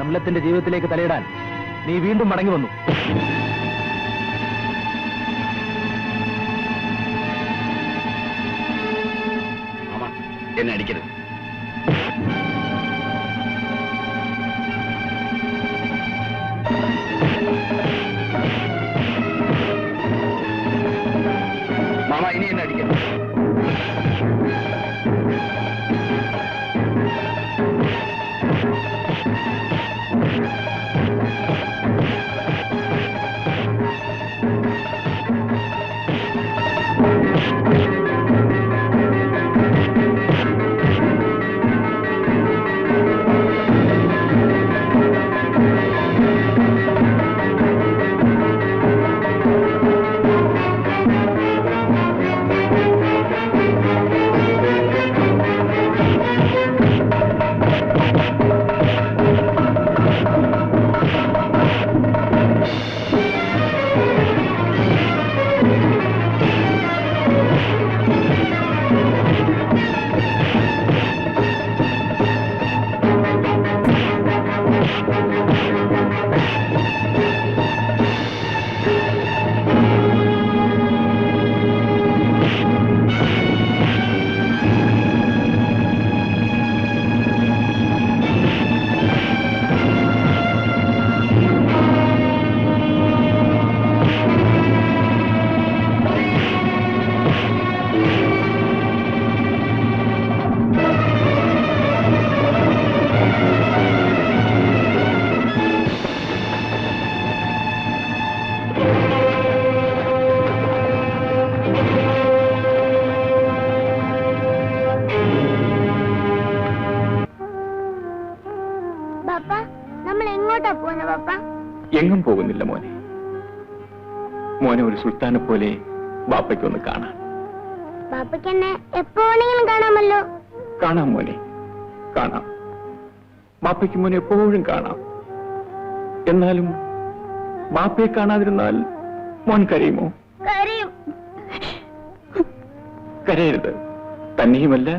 റംലത്തിന്റെ ജീവിതത്തിലേക്ക് തലയിടാൻ നീ വീണ്ടും മടങ്ങി വന്നു. എന്നെ അടിക്കരുത്. മാമ, ഇനി എന്നെ അടിക്കരുത്. എങ്ങും പോകുന്നില്ല മോനെ. മോനെ ഒരു സുൽത്താനെ പോലെ ബാപ്പയ്ക്കൊന്ന് കാണാം. ബാപ്പയ്ക്ക് എന്നെ എപ്പോ വേണമെങ്കിലും കാണാമല്ലോ. കാണാം മോനെ, കാണാം. ബാപ്പയ്ക്ക് മോനെ എപ്പോഴും കാണാം. എന്നാലും ബാപ്പയെ കാണാതിരുന്നാൽ മോൻ കരയുമോ? കരയും. കരയരുത്. തന്നെയുമല്ല,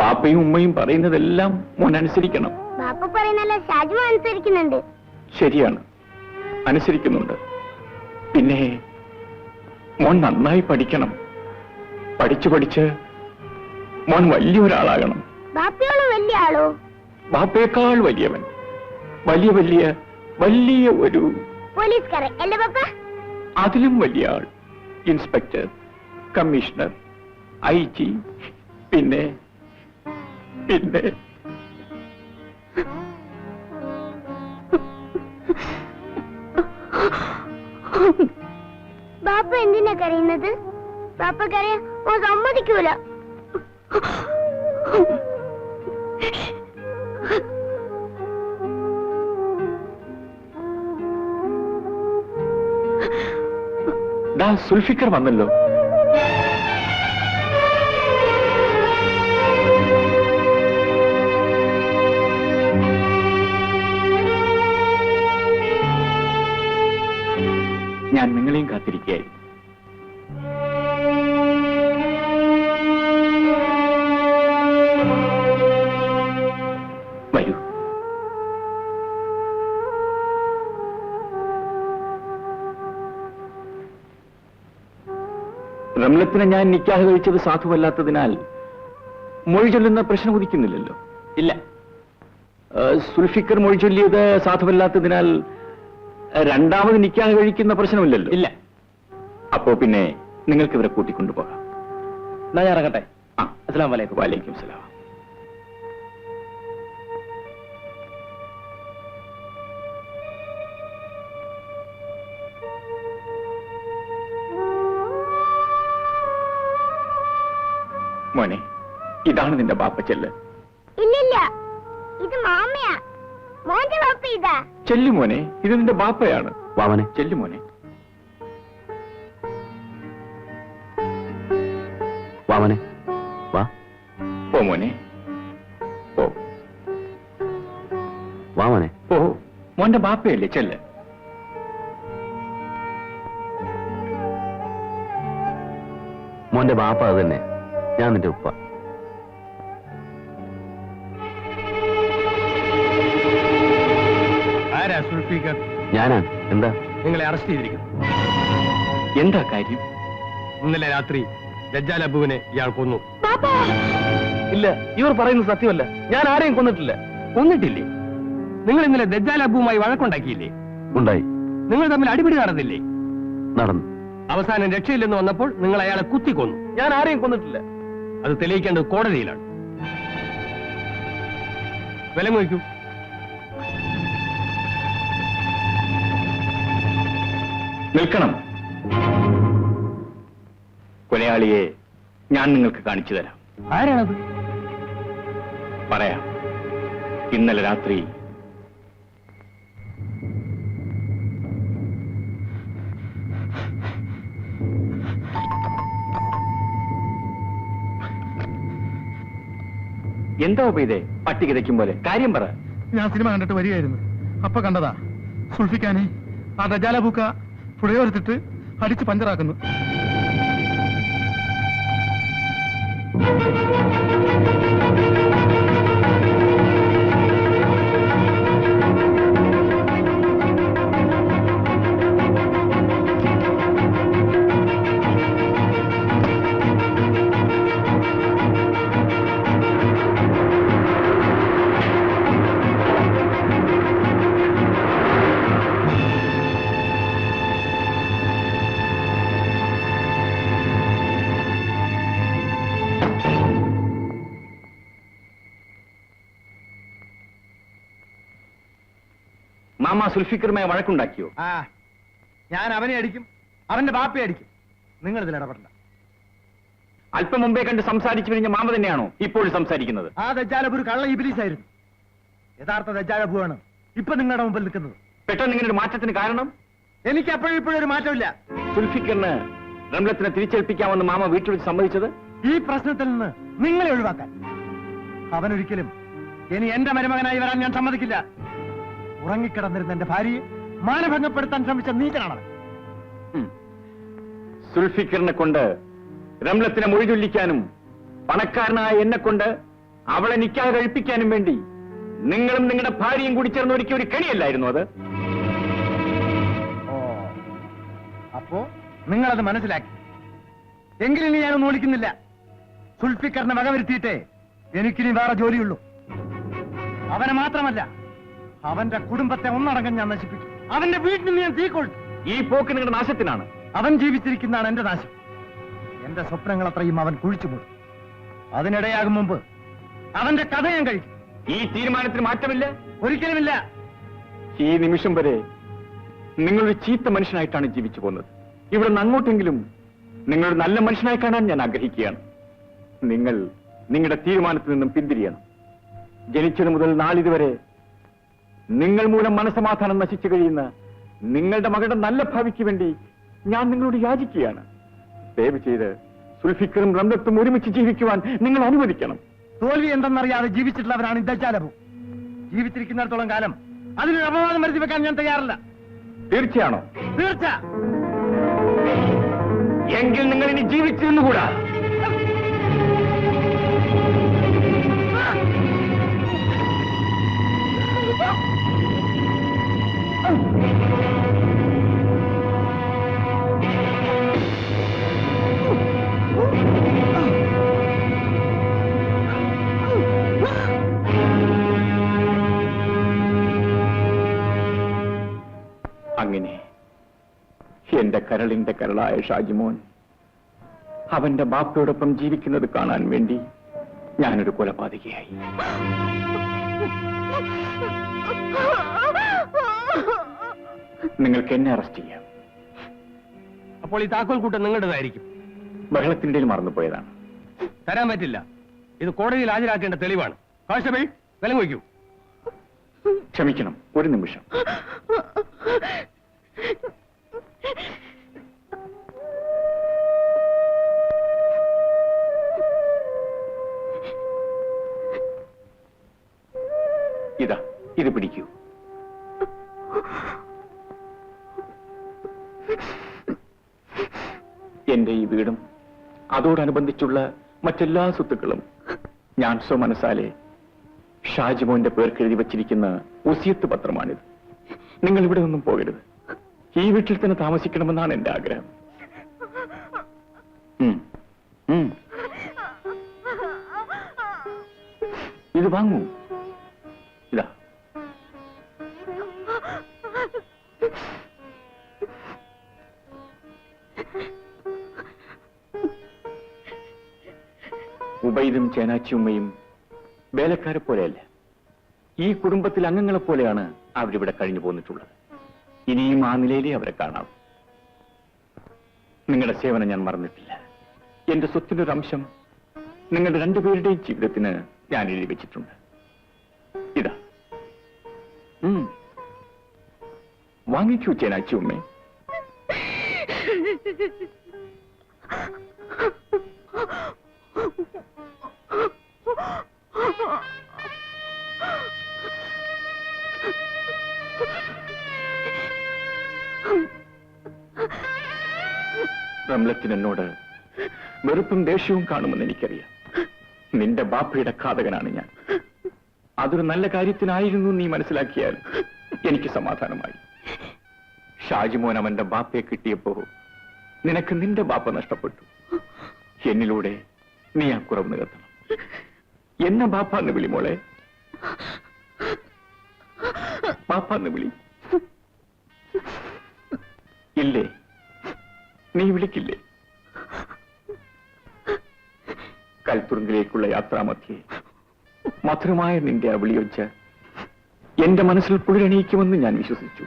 ബാപ്പയും ഉമ്മയും പറയുന്നതെല്ലാം മോൻ അനുസരിക്കണം. ബാപ്പ പറയുന്നല്ല ഷാജു അനുസരിക്കുന്നുണ്ട്. ശരിയാണ്, അനുസരിക്കുന്നുണ്ട്. പിന്നെ മോൻ നന്നായി പഠിക്കണം. പഠിച്ച് പഠിച്ച് മോൻ വലിയൊരാളാകണം. ബാപ്പയോളം വലിയ ആളോ? ബാപ്പയേക്കാൾ വലിയവൻ. വലിയ വലിയ വലിയ ഒരു പോലീസുകാരൻ അല്ലേ ബാപ്പ? അതിലും വലിയ ആൾ. ഇൻസ്പെക്ടർ, കമ്മീഷണർ, IG, പിന്നെ പിന്നെ ബാപ്പ എന്തിനാ കരയുന്നത്? ബാപ്പ കരയാൻ സമ്മതിക്കൂല. സുൽഫിക്കർ വന്നല്ലോ. ഞാൻ നിങ്ങളെയും കാത്തിരിക്കുകയായി. വരൂ. റംലത്തിനെ ഞാൻ നിക്കാഹ് കഴിച്ചത് സാധുവല്ലാത്തതിനാൽ മൊഴി ചൊല്ലുന്ന പ്രശ്നം ഉദിക്കുന്നില്ലല്ലോ. ഇല്ല. സുൽഫിക്കർ മൊഴി ചൊല്ലിയത് സാധുവല്ലാത്തതിനാൽ രണ്ടാമത് നിക്കാഹ് കഴിക്കുന്ന പ്രശ്നമില്ലല്ലോ. ഇല്ല. അപ്പോ പിന്നെ നിങ്ങൾക്ക് ഇവരെ കൂട്ടിക്കൊണ്ടുപോകാം. എന്നാ ഞാൻ ഇറങ്ങട്ടെ. അസ്സലാമു അലൈക്കും. വലൈക്കും സലാം. മോനെ, ഇതാണ് നിന്റെ ബാപ്പ. ചെല്ല്. ഇല്ലില്ല, ഇത് മാമയാ. മോന്റെ ബാപ്പ ഇതാ. ചെല്ലു മോനെ, ഇത് നിന്റെ ബാപ്പയാണ്. വാമനെ. ചെല്ലു മോനെ. വാമനെ, വാ. പോ മോനെ, പോ. വാമനെ. പോ. മോന്റെ ബാപ്പയല്ലേ, ചെല്ല്. മോന്റെ ബാപ്പ അത് തന്നെ. ഞാൻ നിന്റെ ഉപ്പ. ആരാ സുൽഫീഖർ? ഞാനാ. എന്താ? നിങ്ങളെ അറസ്റ്റ് ചെയ്തിരിക്കുന്നു. എന്താ കാര്യം? ഇന്നലെ രാത്രി ദജ്ജാൽ അബുവിനെ ഇയാൾ കൊന്നു. ഇല്ല, ഇവർ പറയുന്നത് സത്യമല്ല. ഞാൻ ആരെയും കൊന്നിട്ടില്ല. കൊന്നിട്ടില്ലേ? നിങ്ങൾ ഇന്നലെ ദജ്ജാൽ അബുവുമായി വഴക്കുണ്ടാക്കിയില്ലേ? ഉണ്ടായി. നിങ്ങൾ തമ്മിൽ അടിപിടി നടന്നില്ലേ? നടന്നു. അവസാനം രക്ഷയില്ലെന്ന് വന്നപ്പോൾ നിങ്ങൾ അയാളെ കുത്തിക്കൊന്നു. ഞാൻ ആരെയും കൊന്നിട്ടില്ല. അത് തെളിയിക്കേണ്ടത് കോടതിയിലാണ്. വിലങ്ങ് വയ്ക്കൂ. നിൽക്കണം. കൊലയാളിയെ ഞാൻ നിങ്ങൾക്ക് കാണിച്ചു തരാം. ആരാണത്? പറയാം. ഇന്നലെ രാത്രി എന്താ ഉപയോഗേ പട്ടിക തയ്ക്കും പോലെ? കാര്യം പറ. ഞാൻ സിനിമ കണ്ടിട്ട് വരികയായിരുന്നു. അപ്പൊ കണ്ടതാ സുൽഫിക്കാനെ ആ ദജാലബൂക്ക പുഴയോരത്തിട്ട് അടിച്ച് പഞ്ചറാക്കുന്നു. മാമ സുൽഫിക്കറുമായി വഴക്കുണ്ടാക്കിയോ? ഞാൻ അവനെ അടിക്കും, അവന്റെ ബാപ്പയെ അടിക്കും. നിങ്ങൾ ഇതിൽ ഇടപെടണ്ട. അല്പം മുമ്പേ കണ്ട് സംസാരിച്ചു കഴിഞ്ഞ മാമ തന്നെയാണോ ഇപ്പോഴും സംസാരിക്കുന്നത്? ആ ദജ്ജാലബു ഒരു കള്ള ഇബ്ലീസായിരുന്നു. യഥാർത്ഥ ദജ്ജാലബുവാണ് ഇപ്പൊ നിങ്ങളുടെ മുമ്പിൽ നിൽക്കുന്നത്. പെട്ടെന്ന് ഇങ്ങനെ ഒരു മാറ്റത്തിന് കാരണം? എനിക്ക് അപ്പോഴും ഇപ്പോഴും ഒരു മാറ്റമില്ല. സുൽഫിക്കറിന് റംലത്തിനെ തിരിച്ചേൽപ്പിക്കാമെന്ന് മാമ വീട്ടിൽ വെച്ച് സമ്മതിച്ചത് ഈ പ്രശ്നത്തിൽ നിന്ന് നിങ്ങളെ ഒഴിവാക്കാൻ. അവനൊരിക്കലും ഇനി എന്റെ മരുമകനായി വരാൻ ഞാൻ സമ്മതിക്കില്ല. ഉറങ്ങിക്കിടന്നിരുന്ന എന്റെ ഭാര്യയെ മാനഭംഗപ്പെടുത്താൻ ശ്രമിച്ച നീചനാണ്. സുൽഫിക്കറിനെ കൊണ്ട് റംലത്തിനെ മൊഴിചൊല്ലിക്കാനും പണക്കാരനായ എന്നെ കൊണ്ട് അവളെ നിക്കാഹ് കഴിപ്പിക്കാനും വേണ്ടി നിങ്ങളും നിങ്ങളുടെ ഭാര്യയും കൂടി ചേർന്ന് ഒരുക്കിയ ഒരു കെണിയല്ലായിരുന്നു അത്? അപ്പോ നിങ്ങളത് മനസ്സിലാക്കി. എങ്കിലും ഞാനൊന്നും വിളിക്കുന്നില്ല. സുൽഫിക്കറിനെ വകവരുത്തിയിട്ടേ എനിക്കിനി വേറെ ജോലിയുള്ളൂ. അവനെ മാത്രമല്ല, അവന്റെ കുടുംബത്തെ ഒന്നടങ്കം ഞാൻ നശിപ്പിക്കും. അവന്റെ വീട്ടിൽ നിന്ന് ഞാൻ തീക്കൊള്ളും. ഈ പോക്ക് നിങ്ങളുടെ നാശത്തിനാണ്. അവൻ ജീവിച്ചിരിക്കുന്നതാണ് എന്റെ നാശം. എന്റെ സ്വപ്നങ്ങൾ അത്രയും അവൻ കുഴിച്ചു മൂടും. അതിനിടയാകും മുമ്പ് അവന്റെ കഥ ഞാൻ കഴിക്കും. ഈ തീരുമാനത്തിന് മാറ്റമില്ല? ഒരിക്കലുമില്ല. ഈ നിമിഷം വരെ നിങ്ങളൊരു ചീത്ത മനുഷ്യനായിട്ടാണ് ജീവിച്ചു പോകുന്നത്. ഇവിടെ നിന്ന് അങ്ങോട്ടെങ്കിലും നിങ്ങളൊരു നല്ല മനുഷ്യനായി കാണാൻ ഞാൻ ആഗ്രഹിക്കുകയാണ്. നിങ്ങൾ നിങ്ങളുടെ തീരുമാനത്തിൽ നിന്നും പിന്തിരിയണം. ജനിച്ചത് മുതൽ നാളിതുവരെ നിങ്ങൾ മൂലം മനസമാധാനം നശിച്ചു കഴിയുന്ന നിങ്ങളുടെ മകളുടെ നല്ല ഭാവിക്ക് വേണ്ടി ഞാൻ നിങ്ങളോട് യാചിക്കുകയാണ്. ദയവ് ചെയ്ത് സുൽഫിക്കറും റംലത്തും ഒരുമിച്ച് ജീവിക്കുവാൻ നിങ്ങൾ അനുവദിക്കണം. തോൽവി എന്തെന്നറിയാതെ ജീവിച്ചിട്ടുള്ളവരാണ് ഈ ദജ്ജാലബു. ജീവിച്ചിരിക്കുന്നിടത്തോളം കാലം അതിനൊരു അപവാദം വരുത്തി വെക്കാൻ ഞാൻ തയ്യാറല്ല. തീർച്ചയാണോ? തീർച്ച. എങ്കിൽ നിങ്ങൾ ഇനി ജീവിച്ചിരുന്നുകൂടാ. അങ്ങനെ എന്റെ കരളിന്റെ കരളായ ഷാജിമോൻ അവന്റെ ബാപ്പയോടൊപ്പം ജീവിക്കുന്നത് കാണാൻ വേണ്ടി ഞാനൊരു കൊലപാതകയായി. നിങ്ങൾക്ക് എന്നെ അറസ്റ്റ് ചെയ്യാം. അപ്പോൾ ഈ താക്കോൽ കൂട്ടം നിങ്ങളുടേതായിരിക്കും. ബഹളത്തിനിടയിൽ മറന്നുപോയതാണ്. തരാൻ പറ്റില്ല. ഇത് കോടതിയിൽ ഹാജരാക്കേണ്ട തെളിവാണ്. കോൺസ്റ്റബിൾ, വിലങ്ങ് വയ്ക്കൂ. ക്ഷമിക്കണം, ഒരു നിമിഷം. ഇതാ, ഇത് പിടിക്കൂ. എന്റെ ഈ വീടും അതോടനുബന്ധിച്ചുള്ള മറ്റെല്ലാ സ്വത്തുക്കളും ഞാൻ സ്വമനസാലെ ഷാജിമോന്റെ പേർക്ക് എഴുതി വച്ചിരിക്കുന്ന വസിയത്ത് പത്രമാണിത്. നിങ്ങൾ ഇവിടെ ഒന്നും പോകരുത്. ഈ വീട്ടിൽ തന്നെ താമസിക്കണമെന്നാണ് എന്റെ ആഗ്രഹം. ഇത് വാങ്ങൂ. ഇതാ. ഉബൈദും ചേനാച്ചിയുമ്മയും വേലക്കാരെ പോലെയല്ല, ഈ കുടുംബത്തിൽ അംഗങ്ങളെ പോലെയാണ് അവരിവിടെ കഴിഞ്ഞു പോന്നിട്ടുള്ളത്. ഇനിയും ആ നിലയിലേ അവരെ കാണാം. നിങ്ങളുടെ സേവനം ഞാൻ മറന്നിട്ടില്ല. എന്റെ സ്വത്തിന്റെ ഒരു അംശം നിങ്ങളുടെ രണ്ടുപേരുടെയും ജീവിതത്തിന് ഞാൻ എഴുതി വെച്ചിട്ടുണ്ട്. ഇതാ. വാങ്ങിക്കൂ ചേനാച്ചിയുമ്മേ. റംലത്തിന് എന്നോട് വെറുപ്പും ദേഷ്യവും കാണുമെന്ന് എനിക്കറിയാം. നിന്റെ ബാപ്പയുടെ ഘാതകനാണ് ഞാൻ. അതൊരു നല്ല കാര്യത്തിനായിരുന്നു നീ മനസ്സിലാക്കിയാൽ എനിക്ക് സമാധാനമായി. ഷാജിമോൻ അവന്റെ ബാപ്പയെ കിട്ടിയപ്പോ നിനക്ക് നിന്റെ ബാപ്പ നഷ്ടപ്പെട്ടു. എന്നിലൂടെ നീ ആ കുറവ് നികത്തണം. എന്നെ ബാപ്പാന്ന് വിളി മോളെ, ബാപ്പാന്ന് വിളി. ഇല്ലേ, നീ വിളിക്കില്ലേ? കൽത്തുറുങ്കിലേക്കുള്ള യാത്രാമധ്യേ മധുരമായ നിന്റെ ആ വിളിയൊച്ച എന്റെ മനസ്സിൽ കുളിരണിയിക്കുമെന്ന് ഞാൻ വിശ്വസിച്ചു.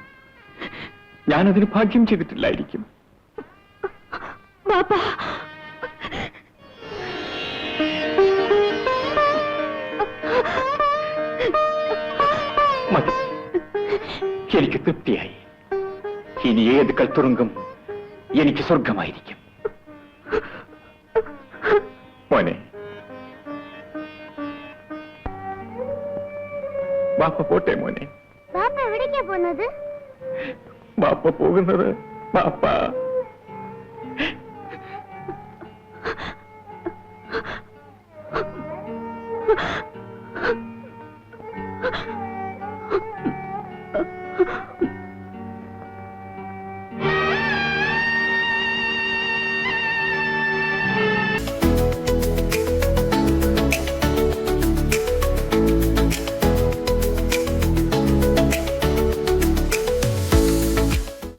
ഞാനതിന് ഭാഗ്യം ചെയ്തിട്ടില്ലായിരിക്കും. മതി, എനിക്ക് തൃപ്തിയായി. ഇനി ഏത് കൽത്തുറുങ്കം എനിക്ക് സ്വർഗമായിരിക്കും. മോനെ, ബാപ്പ പോട്ടെ മോനെ. ബാപ്പ എവിടേക്കാ പോകുന്നത്? ബാപ്പ പോകുന്നത് ബാപ്പ